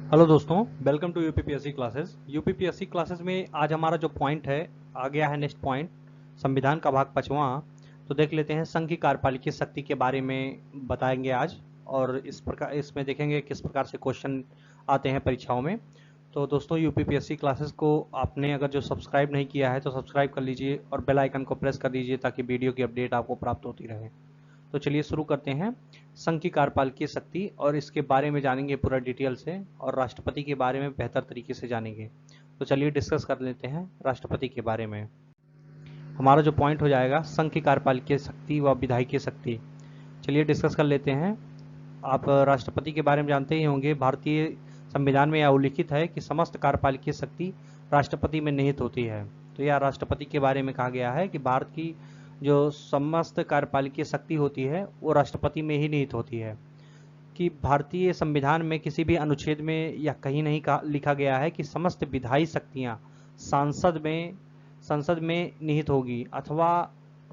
Hello दोस्तों, welcome to UPPSC classes. UPPSC classes में आज हमारा जो पॉइंट है आ गया है नेक्स्ट पॉइंट, संविधान का भाग 5वां। तो देख लेते हैं, संघ की कार्यपालिकीय शक्ति के बारे में बताएंगे आज। और इस प्रकार इसमें देखेंगे किस प्रकार से क्वेश्चन आते हैं परीक्षाओं में। तो दोस्तों, यूपीपीएससी क्लासेस को आपने अगर जो सब्सक्राइब नहीं किया है तो सब्सक्राइब कर लीजिए और बेल आइकन को प्रेस कर दीजिए ताकि वीडियो की अपडेट आपको प्राप्त होती रहे। तो चलिए शुरू करते हैं। संघ की कार्यपालिकीय शक्ति और इसके बारे में जानेंगे पूरा डिटेल से, और राष्ट्रपति के बारे में बेहतर तरीके से जानेंगे। तो चलिए डिस्कस कर लेते हैं राष्ट्रपति के बारे में। हमारा जो पॉइंट हो जाएगा, संघ की कार्यपालिकीय शक्ति व विधायिकीय शक्ति। चलिए डिस्कस कर लेते हैं। आप राष्ट्रपति के बारे में जानते ही होंगे। भारतीय संविधान में यह उल्लिखित है कि समस्त कार्यपालिकीय शक्ति राष्ट्रपति में निहित होती है। तो यह राष्ट्रपति के बारे में कहा गया है कि भारत की जो समस्त कार्यपालिकीय शक्ति होती है वो राष्ट्रपति में ही निहित होती है। कि भारतीय संविधान में किसी भी अनुच्छेद में या कहीं नहीं लिखा गया है कि समस्त विधायी शक्तियां संसद में निहित होगी अथवा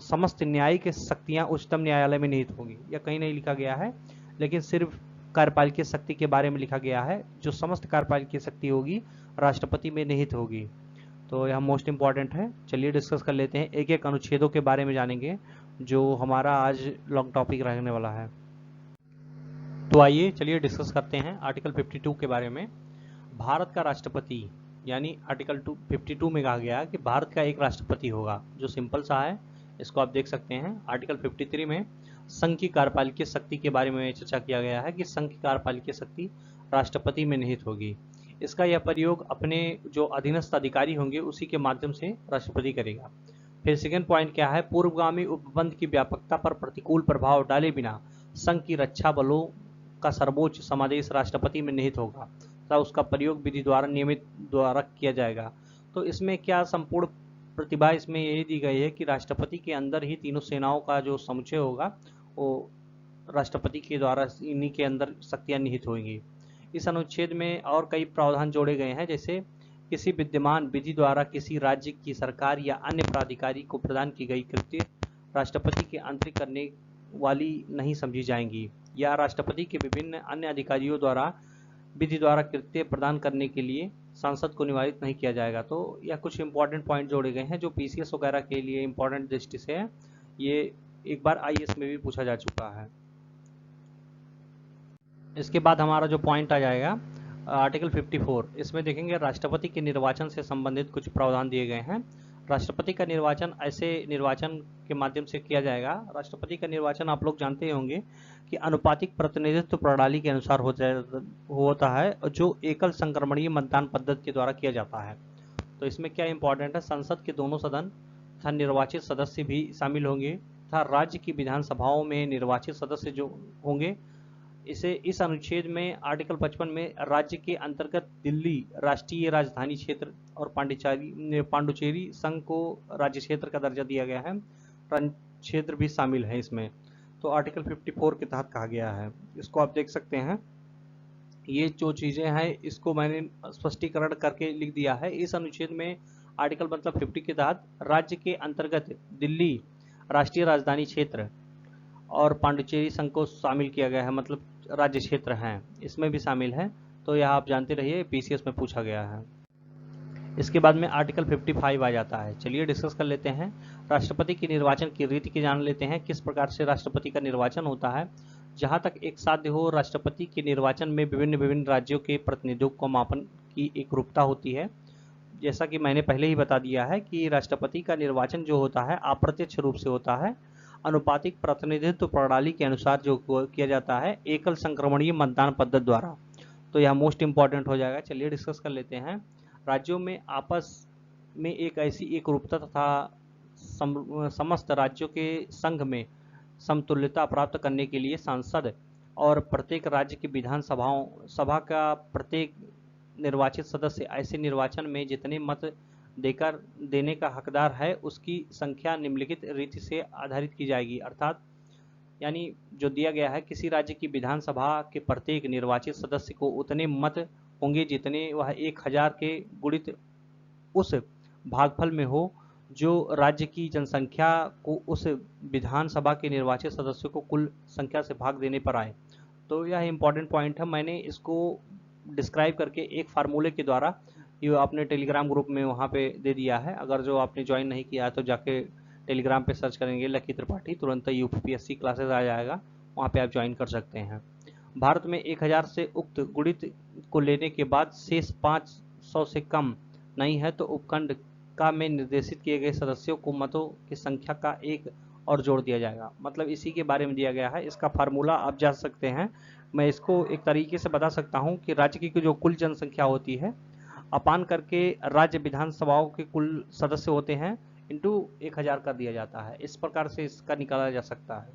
समस्त न्यायिक शक्तियां उच्चतम न्यायालय में निहित होगी, या कहीं नहीं लिखा गया है। लेकिन सिर्फ कार्यपालिकीय शक्ति के बारे में लिखा गया है, जो समस्त कार्यपालिकीय शक्ति होगी राष्ट्रपति में निहित होगी। तो यह मोस्ट इंपॉर्टेंट है। चलिए डिस्कस कर लेते हैं, एक एक अनुच्छेदों के बारे में जानेंगे जो हमारा आज लॉन्ग टॉपिक रहने वाला है। तो आइए चलिए डिस्कस करते हैं आर्टिकल 52 के बारे में। भारत का राष्ट्रपति, यानी आर्टिकल 52 में कहा गया कि भारत का एक राष्ट्रपति होगा, जो सिंपल सा है। इसको आप देख सकते हैं। आर्टिकल 53 में संघ की कार्यपालिकीय शक्ति के बारे में चर्चा किया गया है कि संघ की कार्यपालिकीय शक्ति राष्ट्रपति में निहित होगी। इसका यह प्रयोग अपने जो अधीनस्थ अधिकारी होंगे उसी के माध्यम से राष्ट्रपति करेगा। फिर सेकेंड पॉइंट क्या है, पूर्वगामी उपबंध की व्यापकता पर प्रतिकूल प्रभाव डाले बिना संघ की रक्षा बलों का सर्वोच्च समादेश राष्ट्रपति में निहित होगा तथा उसका प्रयोग विधि द्वारा नियमित द्वारा किया जाएगा। तो इसमें क्या संपूर्ण प्रतिभा इसमें यही दी गई है कि राष्ट्रपति के अंदर ही तीनों सेनाओं का जो समुच्चय होगा वो राष्ट्रपति के द्वारा इन्हीं के अंदर शक्तियां निहित होंगी। इस अनुच्छेद में और कई प्रावधान जोड़े गए हैं, जैसे किसी विद्यमान विधि द्वारा किसी राज्य की सरकार या अन्य प्राधिकारी को प्रदान की गई कृत्य राष्ट्रपति के आंतरिक करने वाली नहीं समझी जाएंगी, या राष्ट्रपति के विभिन्न अन्य अधिकारियों द्वारा विधि द्वारा कृत्य प्रदान करने के लिए सांसद को निवारित नहीं किया जाएगा। तो यह कुछ इंपॉर्टेंट पॉइंट जोड़े गए हैं जो पीसीएस वगैरह के लिए इंपॉर्टेंट दृष्टि से है। ये एक बार आईएएस में भी पूछा जा चुका है। इसके बाद हमारा जो पॉइंट आ जाएगा आर्टिकल 54। इसमें देखेंगे राष्ट्रपति के निर्वाचन से संबंधित कुछ प्रावधान दिए गए हैं। राष्ट्रपति का निर्वाचन ऐसे निर्वाचन के माध्यम से किया जाएगा। राष्ट्रपति का निर्वाचन आप लोग जानते होंगे कि अनुपातिक प्रतिनिधित्व प्रणाली के अनुसार होता है, जो एकल संक्रमणीय मतदान पद्धति के द्वारा किया जाता है। तो इसमें क्या इंपॉर्टेंट है, संसद के दोनों सदन तथा निर्वाचित सदस्य भी शामिल होंगे तथा राज्य की विधानसभाओं में निर्वाचित सदस्य जो होंगे, इस अनुच्छेद में आर्टिकल 55 में राज्य के अंतर्गत दिल्ली राष्ट्रीय राजधानी क्षेत्र और पांडुचेरी संघ को राज्य क्षेत्र का दर्जा दिया गया है। क्षेत्र भी शामिल है इसमें। तो आर्टिकल 54 के तहत कहा गया है। इसको आप देख सकते हैं। ये जो चीजें हैं इसको मैंने स्पष्टीकरण करके लिख दिया है। इस अनुच्छेद में आर्टिकल मतलब 50 के तहत राज्य के अंतर्गत दिल्ली राष्ट्रीय राजधानी क्षेत्र और पांडुचेरी संघ को शामिल किया गया है, मतलब राज्य क्षेत्र हैं, इसमें भी शामिल है। तो यह आप जानते रहिए, पीसीएस में पूछा गया है। इसके बाद में आर्टिकल 55 आ जाता है। चलिए डिस्कस कर लेते हैं। राष्ट्रपति के निर्वाचन की रीति की जान लेते हैं, किस प्रकार से राष्ट्रपति का निर्वाचन होता है। जहां तक एक साध्य हो, राष्ट्रपति के निर्वाचन में विभिन्न राज्यों के प्रतिनिधियों को मापन की एकरूपता होती है। जैसा कि मैंने पहले ही बता दिया है कि राष्ट्रपति का निर्वाचन जो होता है अप्रत्यक्ष रूप से होता है, अनुपातिक प्रतिनिधित्व प्रणाली के अनुसार जो किया जाता है, एकल संक्रमणीय मतदान पद्धति द्वारा। तो यह मोस्ट इंपॉर्टेंट हो जाएगा। चलिए डिस्कस कर लेते हैं। राज्यों में आपस में एक ऐसी एकरूपता तथा समस्त राज्यों के संघ में समतुल्यता प्राप्त करने के लिए सांसद और प्रत्येक राज्य की सभा का प्रत्येक निर्वाचित सदस्य ऐसे निर्वाचन में जितने मत देने का हकदार है उसकी संख्या निम्नलिखित रीति से आधारित की जाएगी। अर्थात यानी जो दिया गया है, किसी राज्य की विधानसभा के प्रत्येक निर्वाचित सदस्य को उतने मत होंगे जितने वह 1000 के गुणित उस भागफल में हो जो राज्य की जनसंख्या को उस विधानसभा के निर्वाचित सदस्यों को कुल संख्या से भाग देने पर आए। तो यह इंपॉर्टेंट पॉइंट है। मैंने इसको डिस्क्राइब करके एक फार्मूले के द्वारा ये आपने टेलीग्राम ग्रुप में वहाँ पे दे दिया है। अगर जो आपने ज्वाइन नहीं किया है तो जाके टेलीग्राम पे सर्च करेंगे लकी त्रिपाठी, तुरंत यूपीएससी क्लासेस आ जाएगा, वहाँ पे आप ज्वाइन कर सकते हैं। भारत में 1000 से उक्त गुणित को लेने के बाद शेष 500 से कम नहीं है तो उपखंड का में निर्देशित किए गए सदस्यों को मतों की संख्या का एक और जोड़ दिया जाएगा। मतलब इसी के बारे में दिया गया है। इसका फार्मूला आप जान सकते हैं। मैं इसको एक तरीके से बता सकता हूँ कि राज्य की जो कुल जनसंख्या होती है अपान करके राज्य विधानसभाओं के कुल सदस्य होते हैं इंटू 1000 कर दिया जाता है। इस प्रकार से इसका निकाला जा सकता है।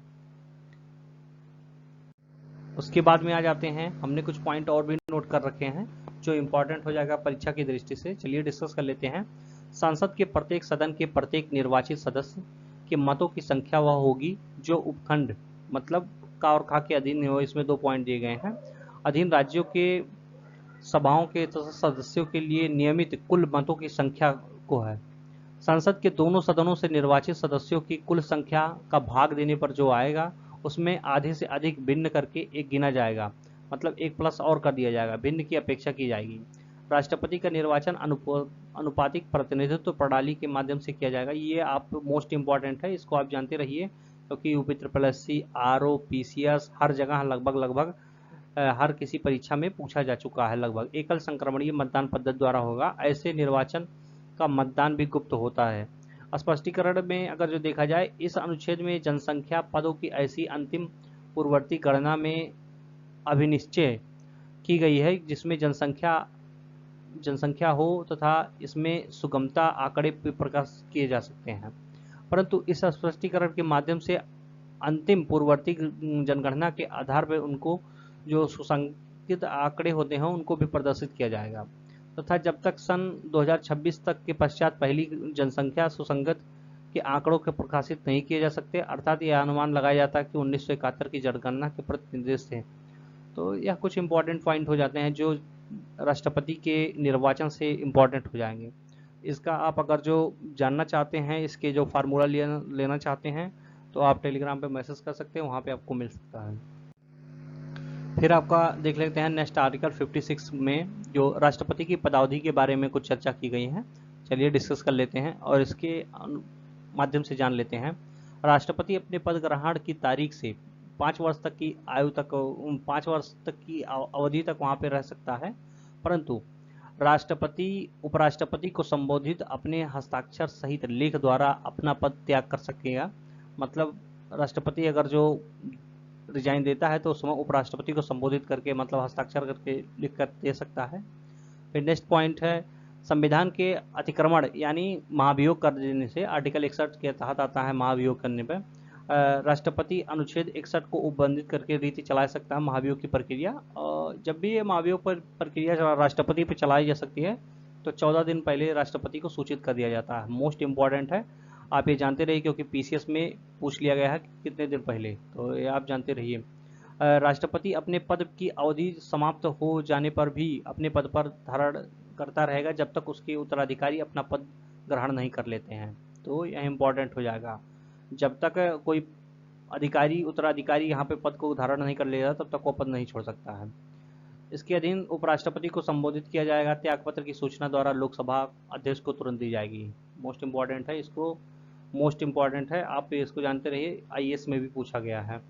उसके बाद में आ जाते हैं, हमने कुछ पॉइंट और भी नोट कर रखे हैं जो इंपॉर्टेंट हो जाएगा परीक्षा की दृष्टि से। चलिए डिस्कस कर लेते हैं। संसद के प्रत्येक सदन के प्रत्येक निर्वाचित सदस्य के मतों की संख्या वह होगी जो उपखंड मतलब का और खा के अधीन हो। इसमें 2 पॉइंट दिए गए हैं। अधीन राज्यों के सभाओं के सदस्यों के लिए नियमित कुल मतों की संख्या को है। संसद के दोनों सदनों से निर्वाचित सदस्यों की कुल संख्या का भाग देने पर जो आएगा उसमें आधे से अधिक भिन्न करके एक गिना जाएगा। मतलब एक प्लस और कर दिया जाएगा, भिन्न की अपेक्षा की जाएगी। राष्ट्रपति का निर्वाचन अनुपातिक प्रतिनिधित्व प्रणाली के माध्यम से किया जाएगा। ये आप मोस्ट इंपॉर्टेंट है, इसको आप जानते रहिए क्योंकि यूपी ट्रिपल आरओ पीसीएस हर जगह लगभग हर किसी परीक्षा में पूछा जा चुका है लगभग। एकल संक्रमणीय मतदान पद्धति द्वारा होगा। ऐसे निर्वाचन का मतदान भी गुप्त होता है। स्पष्टीकरण में अगर जो देखा जाए, इस अनुच्छेद में जनसंख्या पदों की ऐसी अंतिम पूर्ववर्ती गणना में अभिनिश्चय की गई है जिसमें जनसंख्या हो तथा इसमें सुगमता आंकड़े प्रकाश किए जा सकते हैं। परंतु इस स्पष्टीकरण के माध्यम से अंतिम पूर्ववर्ती जनगणना के आधार पर उनको जो सुसंगत आंकड़े होते हैं उनको भी प्रदर्शित किया जाएगा तथा जब तक सन 2026 तक के पश्चात पहली जनसंख्या सुसंगत के आंकड़ों के प्रकाशित नहीं किए जा सकते, अर्थात यह अनुमान लगाया जाता है कि 1971 की जनगणना के प्रति निर्देश थे। तो यह कुछ इंपॉर्टेंट पॉइंट हो जाते हैं जो राष्ट्रपति के निर्वाचन से इंपॉर्टेंट हो जाएंगे। इसका आप अगर जो जानना चाहते हैं, इसके जो फार्मूला लेना चाहते हैं तो आप टेलीग्राम पे मैसेज कर सकते हैं, वहाँ पे आपको मिल सकता है। फिर आपका देख लेते हैं नेक्स्ट आर्टिकल 56 में जो राष्ट्रपति की पदावधि के बारे में कुछ चर्चा की गई है। चलिए डिस्कस कर लेते हैं और इसके माध्यम से जान लेते हैं। राष्ट्रपति अपने पद ग्रहण की तारीख से 5 वर्ष तक की आयु तक 5 वर्ष तक की अवधि तक वहाँ पे रह सकता है, परंतु राष्ट्रपति उपराष्ट्रपति को संबोधित अपने हस्ताक्षर सहित लेख द्वारा अपना पद त्याग कर सकेगा। मतलब राष्ट्रपति अगर जो रिजाइन देता है तो उसमें उपराष्ट्रपति को संबोधित करके मतलब हस्ताक्षर करके लिख कर दे सकता है। फिर नेक्स्ट पॉइंट है संविधान के अतिक्रमण यानी महाभियोग कर देने से। आर्टिकल 61 के तहत आता है महाभियोग करने पर राष्ट्रपति अनुच्छेद 61 को उपबंधित करके रीति चला सकता है महाभियोग की प्रक्रिया। जब भी ये महाभियोग पर प्रक्रिया राष्ट्रपति पर चलाई जा सकती है तो 14 दिन पहले राष्ट्रपति को सूचित कर दिया जाता है। मोस्ट इंपॉर्टेंट है, आप ये जानते रहिए क्योंकि पीसीएस में पूछ लिया गया है कितने दिन पहले, तो ये आप जानते रहिए। राष्ट्रपति अपने पद की अवधि समाप्त हो जाने पर भी अपने पद पर धारण करता रहेगा जब तक उसके उत्तराधिकारी अपना पद ग्रहण नहीं कर लेते हैं। तो यह इंपॉर्टेंट हो जाएगा। जब तक कोई अधिकारी उत्तराधिकारी यहाँ पे पद को धारण नहीं कर लेगा तब तक वो पद नहीं छोड़ सकता है। इसके अधीन उपराष्ट्रपति को संबोधित किया जाएगा। त्यागपत्र की सूचना द्वारा लोकसभा अध्यक्ष को तुरंत दी जाएगी। मोस्ट इंपॉर्टेंट है, इसको मोस्ट इंपॉर्टेंट है, आप इसको जानते रहिए, आईएएस में भी पूछा गया है।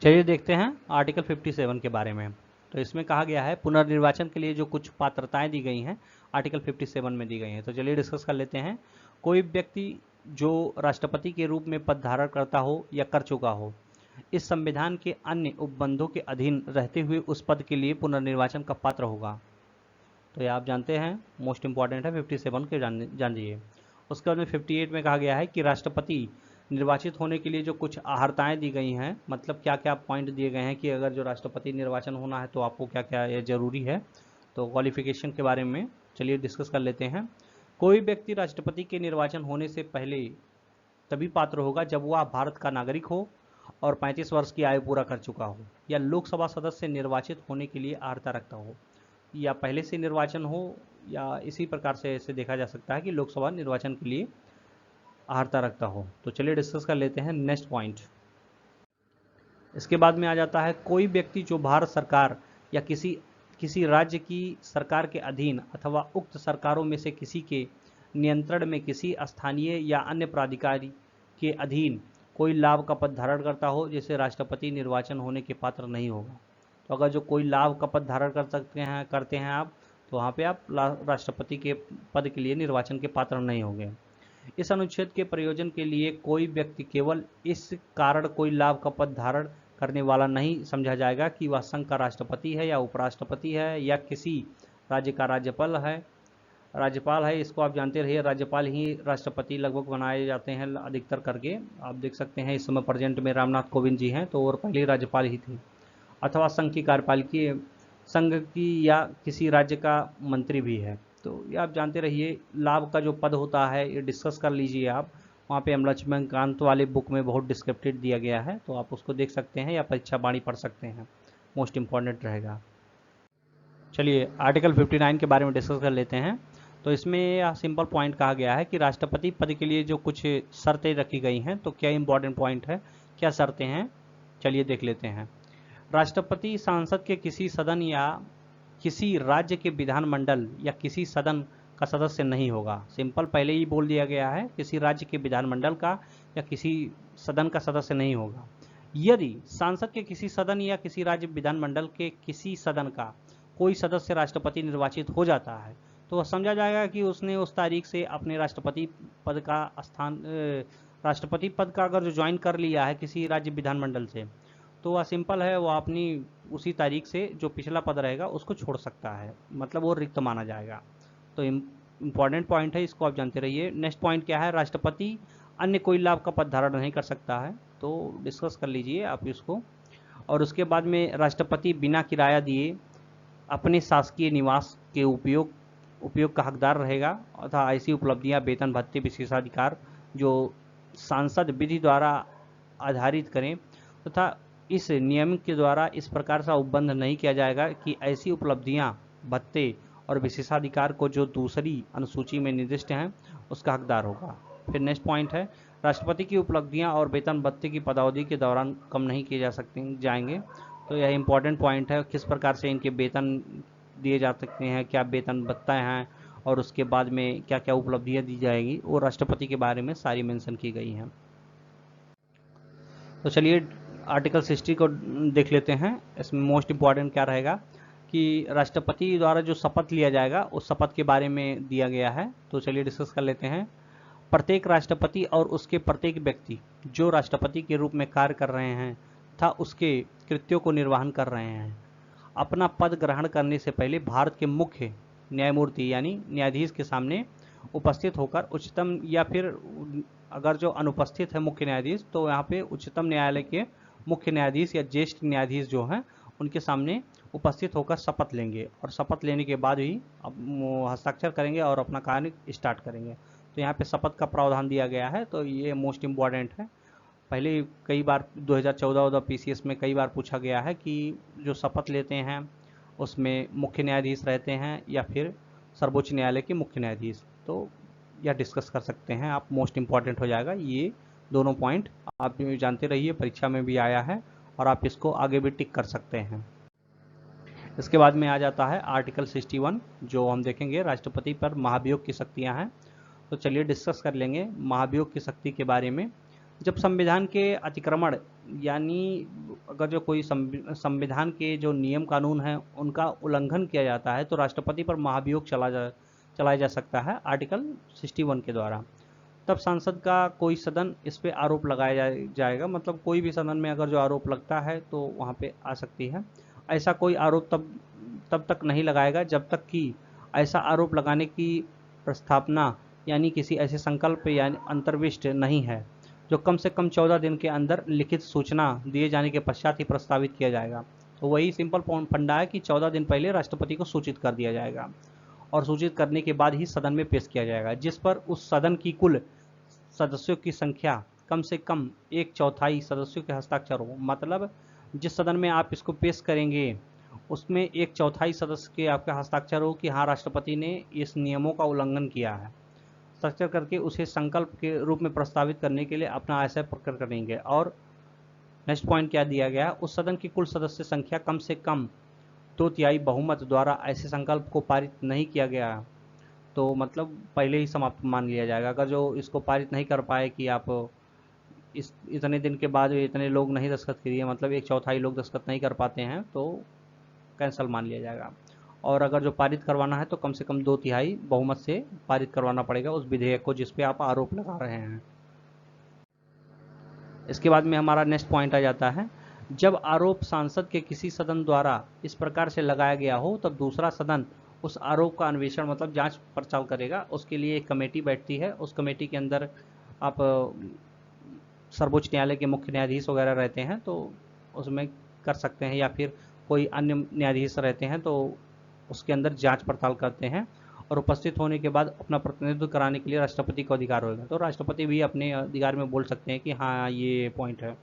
चलिए देखते हैं आर्टिकल 57 के बारे में। तो इसमें कहा गया है पुनर्निर्वाचन के लिए जो कुछ पात्रताएं दी गई हैं आर्टिकल 57 में दी गई हैं। तो चलिए डिस्कस कर लेते हैं। कोई व्यक्ति जो राष्ट्रपति के रूप में पद धारण करता हो या कर चुका हो, इस संविधान के अन्य उपबंधों के अधीन रहते हुए उस पद के लिए पुनर्निर्वाचन का पात्र होगा। तो ये आप जानते हैं, मोस्ट इंपॉर्टेंट है, 57 के जान लीजिए। उसके बाद में 58 में कहा गया है कि राष्ट्रपति निर्वाचित होने के लिए जो कुछ अहर्ताएं दी गई हैं, मतलब क्या क्या पॉइंट दिए गए हैं कि अगर जो राष्ट्रपति निर्वाचन होना है तो आपको क्या क्या ये जरूरी है। तो क्वालिफिकेशन के बारे में चलिए डिस्कस कर लेते हैं। कोई व्यक्ति राष्ट्रपति के निर्वाचन होने से पहले तभी पात्र होगा जब वह भारत का नागरिक हो और 35 वर्ष की आयु पूरा कर चुका हो, या लोकसभा सदस्य निर्वाचित होने के लिए अर्हता रखता हो, या पहले से निर्वाचन हो, या इसी प्रकार से ऐसे देखा जा सकता है कि लोकसभा निर्वाचन के लिए अर्हता रखता हो। तो चलिए डिस्कस कर लेते हैं नेक्स्ट पॉइंट। इसके बाद में आ जाता है कोई व्यक्ति जो भारत सरकार या किसी राज्य की सरकार के अधीन अथवा उक्त सरकारों में से किसी के नियंत्रण में किसी स्थानीय या अन्य प्राधिकारी के अधीन कोई लाभ का पद धारण करता हो, जैसे राष्ट्रपति निर्वाचन होने के पात्र नहीं होगा। तो अगर जो कोई लाभ का पद धारण करते हैं आप, तो वहाँ पे आप राष्ट्रपति के पद के लिए निर्वाचन के पात्र नहीं होंगे। इस अनुच्छेद के प्रयोजन के लिए कोई व्यक्ति केवल इस कारण कोई लाभ का पद धारण करने वाला नहीं समझा जाएगा कि वह संघ का राष्ट्रपति है या उपराष्ट्रपति है या किसी राज्य का राज्यपाल है। इसको आप जानते रहिए, राज्यपाल ही राष्ट्रपति लगभग बनाए जाते हैं अधिकतर करके। आप देख सकते हैं इस समय प्रेजेंट में रामनाथ कोविंद जी हैं, तो और पहले राज्यपाल ही थे। अथवा संघ की कार्यपालिका संघ की या किसी राज्य का मंत्री भी है। तो ये आप जानते रहिए, लाभ का जो पद होता है ये डिस्कस कर लीजिए आप, वहाँ पे लक्ष्मीकांत वाले बुक में बहुत डिस्क्रिप्टिव दिया गया है, तो आप उसको देख सकते हैं या परीक्षा बाणी पढ़ सकते हैं, मोस्ट इम्पॉर्टेंट रहेगा। चलिए आर्टिकल 59 के बारे में डिस्कस कर लेते हैं। तो इसमें यह सिंपल पॉइंट कहा गया है कि राष्ट्रपति पद के लिए जो कुछ शर्तें रखी गई हैं, तो क्या इंपॉर्टेंट पॉइंट है, क्या शर्तें हैं, चलिए देख लेते हैं। राष्ट्रपति सांसद के किसी सदन या किसी राज्य के विधानमंडल या किसी सदन का सदस्य नहीं होगा। सिंपल पहले ही बोल दिया गया है, किसी राज्य के विधानमंडल का या किसी सदन का सदस्य नहीं होगा। यदि सांसद के किसी सदन या किसी राज्य विधानमंडल के किसी सदन का कोई सदस्य राष्ट्रपति निर्वाचित हो जाता है, तो वह समझा जाएगा कि उसने उस तारीख से अपने राष्ट्रपति पद का अगर जो ज्वाइन कर लिया है किसी राज्य विधानमंडल से, तो वह सिंपल है, वह अपनी उसी तारीख से जो पिछला पद रहेगा उसको छोड़ सकता है, मतलब वो रिक्त माना जाएगा। तो इम्पॉर्टेंट पॉइंट है, इसको आप जानते रहिए। नेक्स्ट पॉइंट क्या है, राष्ट्रपति अन्य कोई लाभ का पद धारण नहीं कर सकता है, तो डिस्कस कर लीजिए आप इसको। और उसके बाद में राष्ट्रपति बिना किराया दिए अपने शासकीय निवास के उपयोग का हकदार रहेगा, तथा ऐसी उपलब्धियां, वेतन, भत्ते, विशेषाधिकार जो सांसद विधि द्वारा आधारित करें, तथा इस नियम के द्वारा इस प्रकार से उपबंध नहीं किया जाएगा कि ऐसी उपलब्धियां, भत्ते और विशेषाधिकार को जो दूसरी अनुसूची में निर्दिष्ट हैं उसका हकदार होगा। फिर नेक्स्ट पॉइंट है, राष्ट्रपति की उपलब्धियां और वेतन भत्ते की पदावधि के दौरान कम नहीं किए जाएंगे। तो यह इंपॉर्टेंट पॉइंट है, किस प्रकार से इनके वेतन दिए जा सकते हैं, क्या वेतन भत्ता हैं, और उसके बाद में क्या क्या उपलब्धियां दी जाएगी, वो राष्ट्रपति के बारे में सारी मेंशन की गई हैं। तो चलिए आर्टिकल 60 को देख लेते हैं। इसमें मोस्ट इम्पॉर्टेंट क्या रहेगा कि राष्ट्रपति द्वारा जो शपथ लिया जाएगा उस शपथ के बारे में दिया गया है। तो चलिए डिस्कस कर लेते हैं। प्रत्येक राष्ट्रपति और उसके प्रत्येक व्यक्ति जो राष्ट्रपति के रूप में कार्य कर रहे हैं तथा उसके कृत्यों को निर्वहन कर रहे हैं, अपना पद ग्रहण करने से पहले भारत के मुख्य न्यायमूर्ति यानी न्यायाधीश के सामने उपस्थित होकर उच्चतम, या फिर अगर जो अनुपस्थित है मुख्य न्यायाधीश, तो यहाँ पे उच्चतम न्यायालय के मुख्य न्यायाधीश या ज्येष्ठ न्यायाधीश जो हैं उनके सामने उपस्थित होकर शपथ लेंगे, और शपथ लेने के बाद ही हस्ताक्षर करेंगे और अपना कार्य स्टार्ट करेंगे। तो यहाँ पे शपथ का प्रावधान दिया गया है, तो ये मोस्ट इम्पॉर्टेंट है। पहले कई बार 2014 PCS में कई बार पूछा गया है कि जो शपथ लेते हैं उसमें मुख्य न्यायाधीश रहते हैं या फिर सर्वोच्च न्यायालय के मुख्य न्यायाधीश, तो यह डिस्कस कर सकते हैं आप, मोस्ट इम्पॉर्टेंट हो जाएगा। ये दोनों पॉइंट आप जानते रहिए, परीक्षा में भी आया है और आप इसको आगे भी टिक कर सकते हैं। इसके बाद में आ जाता है आर्टिकल 61, जो हम देखेंगे राष्ट्रपति पर महाभियोग की शक्तियां हैं। तो चलिए डिस्कस कर लेंगे महाभियोग की शक्ति के बारे में। जब संविधान के अतिक्रमण, यानी अगर जो कोई संविधान के जो नियम कानून हैं उनका उल्लंघन किया जाता है, तो राष्ट्रपति पर महाभियोग चलाया जा सकता है आर्टिकल 61 के द्वारा। तब संसद का कोई सदन इस पे आरोप लगाया जाएगा, मतलब कोई भी सदन में अगर जो आरोप लगता है तो वहाँ पे आ सकती है। ऐसा कोई आरोप तब तक नहीं लगाएगा जब तक कि ऐसा आरोप लगाने की प्रस्तावना यानी किसी ऐसे संकल्प या अंतर्विष्ट नहीं है जो कम से कम 14 दिन के अंदर लिखित सूचना दिए जाने के पश्चात ही प्रस्तावित किया जाएगा। तो वही सिंपल फंडा है कि 14 दिन पहले राष्ट्रपति को सूचित कर दिया जाएगा और सूचित करने के बाद ही सदन में पेश किया जाएगा, जिस पर उस सदन की कुल सदस्यों की संख्या कम से कम 1/4 सदस्यों के हस्ताक्षर हो। मतलब जिस सदन में आप इसको पेश करेंगे उसमें 1/4 सदस्य के आपका हस्ताक्षर हो कि हाँ राष्ट्रपति ने इस नियमों का उल्लंघन किया है, हस्ताक्षर करके उसे संकल्प के रूप में प्रस्तावित करने के लिए अपना आशय प्रकट करेंगे। और नेक्स्ट पॉइंट क्या दिया गया है, उस सदन की कुल सदस्य संख्या कम से कम 2/3 बहुमत द्वारा ऐसे संकल्प को पारित नहीं किया गया तो मतलब पहले ही समाप्त मान लिया जाएगा। अगर जो इसको पारित नहीं कर पाए कि आप इस इतने दिन के बाद इतने लोग नहीं दस्तखत किए, मतलब 1/4 लोग दस्तखत नहीं कर पाते हैं, तो कैंसल मान लिया जाएगा। और अगर जो पारित करवाना है तो कम से कम 2/3 बहुमत से पारित करवाना पड़ेगा उस विधेयक को जिस पे आप आरोप लगा रहे हैं। इसके बाद में हमारा नेक्स्ट पॉइंट आ जाता है, जब आरोप सांसद के किसी सदन द्वारा इस प्रकार से लगाया गया हो तब दूसरा सदन उस आरोप का अन्वेषण मतलब जांच पड़ताल करेगा। उसके लिए एक कमेटी बैठती है, उस कमेटी के अंदर आप सर्वोच्च न्यायालय के मुख्य न्यायाधीश वगैरह रहते हैं तो उसमें कर सकते हैं, या फिर कोई अन्य न्यायाधीश रहते हैं तो उसके अंदर जांच पड़ताल करते हैं। और उपस्थित होने के बाद अपना प्रतिनिधित्व कराने के लिए राष्ट्रपति को अधिकार होगा, तो राष्ट्रपति भी अपने अधिकार में बोल सकते हैं कि हाँ ये पॉइंट है।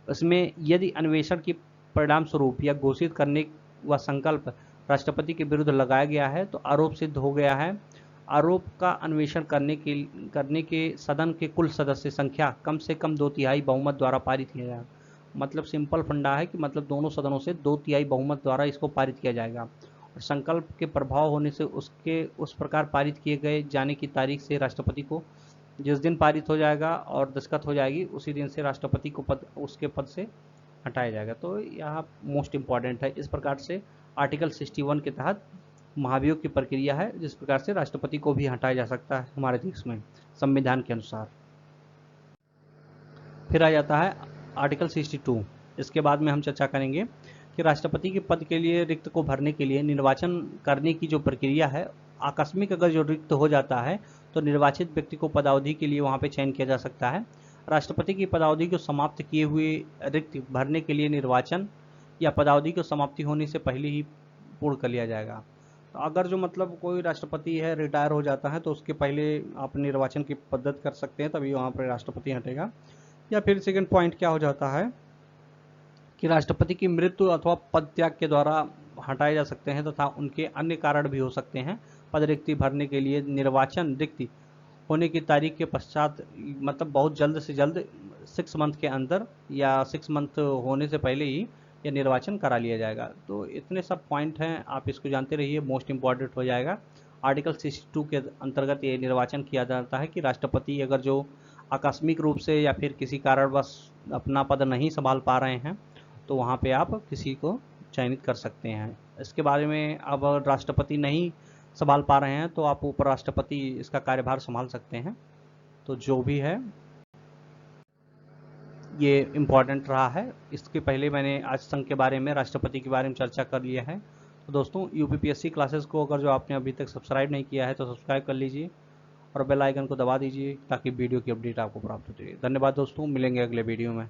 इसमें यदि अन्वेषण की परिणाम स्वरूप या घोषित करने व संकल्प राष्ट्रपति के विरुद्ध लगाया गया है तो आरोप सिद्ध हो गया है। आरोप का अन्वेषण करने के सदन के कुल सदस्य संख्या कम से कम 2/3 बहुमत द्वारा पारित किया जाएगा। मतलब सिंपल फंडा है कि मतलब दोनों सदनों से 2/3 बहुमत द्वारा इसको पारित किया जाएगा। और संकल्प के प्रभाव होने से उसके उस प्रकार पारित किए गए जाने की तारीख से राष्ट्रपति को जिस दिन पारित हो जाएगा और दस्तखत हो जाएगी उसी दिन से राष्ट्रपति को उसके पद से हटाया जाएगा। तो यहाँ मोस्ट इम्पॉर्टेंट है। इस प्रकार से आर्टिकल 61 के तहत महाभियोग की प्रक्रिया है जिस प्रकार से राष्ट्रपति को भी हटाया जा सकता है हमारे देश में संविधान के अनुसार। फिर आ जाता है आर्टिकल 62। इसके बाद में हम चर्चा करेंगे कि राष्ट्रपति के पद के लिए रिक्त को भरने के लिए निर्वाचन करने की जो प्रक्रिया है, आकस्मिक अगर जो रिक्त हो जाता है तो निर्वाचित व्यक्ति को पदावधि के लिए वहाँ पे चयन किया जा सकता है। राष्ट्रपति की पदावधि को समाप्त किए हुए रिक्त भरने के लिए निर्वाचन या पदावधि को समाप्ति होने से पहले ही पूर्ण कर लिया जाएगा। तो अगर जो मतलब कोई राष्ट्रपति है रिटायर हो जाता है तो उसके पहले आप निर्वाचन की पद्धति कर सकते हैं, तभी वहाँ पर राष्ट्रपति हटेगा। या फिर सेकंड पॉइंट क्या हो जाता है कि राष्ट्रपति की मृत्यु अथवा पद त्याग के द्वारा हटाए जा सकते हैं तथा उनके अन्य कारण भी हो सकते हैं। पद रिक्ति भरने के लिए निर्वाचन रिक्ति होने की तारीख के पश्चात मतलब बहुत जल्द से जल्द 6 मंथ के अंदर या 6 मंथ होने से पहले ही यह निर्वाचन करा लिया जाएगा। तो इतने सब पॉइंट हैं, आप इसको जानते रहिए, मोस्ट इम्पॉर्टेंट हो जाएगा। आर्टिकल 62 के अंतर्गत ये निर्वाचन किया जाता है कि राष्ट्रपति अगर जो आकस्मिक रूप से या फिर किसी कारणवश अपना पद नहीं संभाल पा रहे हैं तो वहाँ पे आप किसी को चयनित कर सकते हैं। इसके बारे में अब राष्ट्रपति नहीं संभाल पा रहे हैं तो आप उपराष्ट्रपति इसका कार्यभार संभाल सकते हैं। तो जो भी है ये इम्पॉर्टेंट रहा है। इसके पहले मैंने आज संघ के बारे में, राष्ट्रपति के बारे में चर्चा कर लिया है। तो दोस्तों यूपीपीएससी क्लासेस को अगर जो आपने अभी तक सब्सक्राइब नहीं किया है तो सब्सक्राइब कर लीजिए और बेल आइकन को दबा दीजिए ताकि वीडियो की अपडेट आपको प्राप्त होती रहे। धन्यवाद दोस्तों, मिलेंगे अगले वीडियो में।